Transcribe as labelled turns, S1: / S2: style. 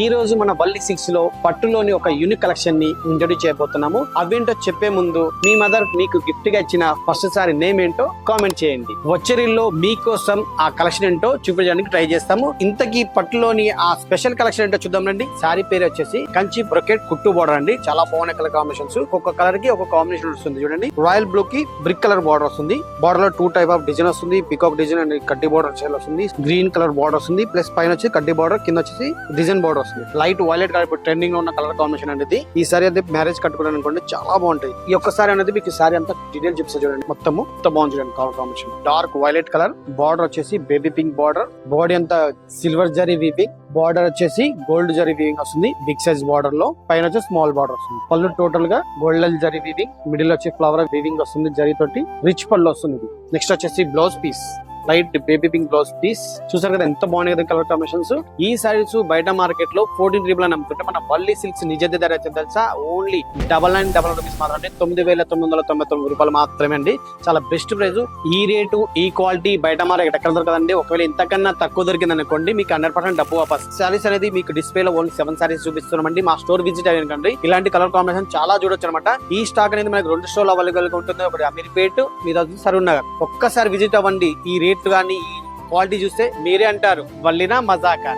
S1: ఈ రోజు మన వల్లి సిక్స్ లో పట్టులోని ఒక యూనిక్ కలెక్షన్ ని ఇంట్రొడ్యూస్ చేయబోతున్నాము. అవేంటో చెప్పే ముందు మీ మదర్ మీకు గిఫ్ట్ గా ఇచ్చిన ఫస్ట్ సారి నేమ్ ఏంటో కామెంట్ చేయండి. వచ్చే రీల్లో మీకోసం ఆ కలెక్షన్ ఏంటో చూపించడానికి ట్రై చేస్తాము. ఇంతకీ పట్టులోని ఆ స్పెషల్ కలెక్షన్ ఏంటో చూద్దాం రండి. సారీ పేరు వచ్చేసి కంచి బ్రొకెట్ కుట్టు బోర్డర్ అండి. చాలా బాగున్నాయి కలర్ కాంబినేషన్స్. ఒక్కొక్క కలర్ కి ఒక కాంబినేషన్ వస్తుంది చూడండి. రాయల్ బ్లూ కి బ్రిక్ కలర్ బార్డర్ వస్తుంది. బార్డర్ లో 2 టైప్ ఆఫ్ డిజైన్ వస్తుంది. పికాక్ డిజైన్ అండ్ కడ్డీ బార్డర్ స్టైల్ వస్తుంది. గ్రీన్ కలర్ బార్డర్ వస్తుంది. ప్లస్ పైన వచ్చి కడ్డీ బార్డర్, కింద వచ్చేసి డిజైన్ బార్డర్ వస్తుంది. లైట్ వైలెట్ కలర్ ఇప్పుడు ట్రెండింగ్ లో ఉన్న కలర్ కాంబినేషన్ అనేది. ఈ సారీ అయితే మ్యారేజ్ కట్టుకోవడానికి అనుకోండి చాలా బాగుంటాయి. ఈ ఒక్క సారీ అనేది మీకు సారీ అంతా డీటెయిల్ చూపిస్తా చూడండి. మొత్తం బాగుంది చూడండి colour combination. Dark violet colour border వచ్చేసి బేబీ పింక్ బార్డర్. బాడీ అంతా సిల్వర్ జరీ వీవింగ్. బార్డర్ వచ్చేసి గోల్డ్ జరీ వీవింగ్ వస్తుంది. బిగ్ సైజ్ బార్డర్ లో పైన వచ్చి స్మాల్ బార్డర్ వస్తుంది. పళ్ళు టోటల్ గా గోల్డెన్ జరీ వీవింగ్. మిడిల్ వచ్చి ఫ్లవర్ వీవింగ్ వస్తుంది జరీ తోటి. రిచ్ పళ్ళు వస్తుంది. నెక్స్ట్ వచ్చేసి blouse piece light baby pink blouse piece. చూసారు కదా ఎంత బాగున్నాయి కదా కలర్ కాంబినేషన్స్. ఈ సారీస్ బయట మార్కెట్ లో 14,000 అని అమ్ముతుంటే మన వల్లి సిల్క్స్ నిజ ధర అయితే తెలుసా ఓన్లీ 9999 రూపీస్ మాత్రమే. 9,999 రూపాయలు మాత్రమే అండి. చాలా బెస్ట్ ప్రైస్. ఈ రేటు ఈ క్వాలిటీ బయట మార్కెట్ ఎక్కడ దొరకదండి. ఒకవేళ ఇంతకన్నా తక్కువ దొరికింది అనుకోండి మీకు 100% డబ్బు వాపస్. సారీస్ అనేది మీకు డిస్ప్లే లో ఓన్లీ 7 సారీస్ చూపిస్తున్నామండి. మా స్టోర్ విజిట్ అయ్యండి. ఇలాంటి కలర్ కాంబినేషన్ చాలా చూడొచ్చు అనమాట. ఈ స్టాక్ అనేది మనకి 2 స్టోర్లు అవైలబుల్ గా ఉంటుంది. ఒకటి అమీర్పేట్, మీద సరూర్ నగర్. ఒక్కసారి విజిట్ అవ్వండి. ఈ రేట్ గానీ ఈ క్వాలిటీ చూస్తే మీరే అంటారు వల్లినా మజాకా.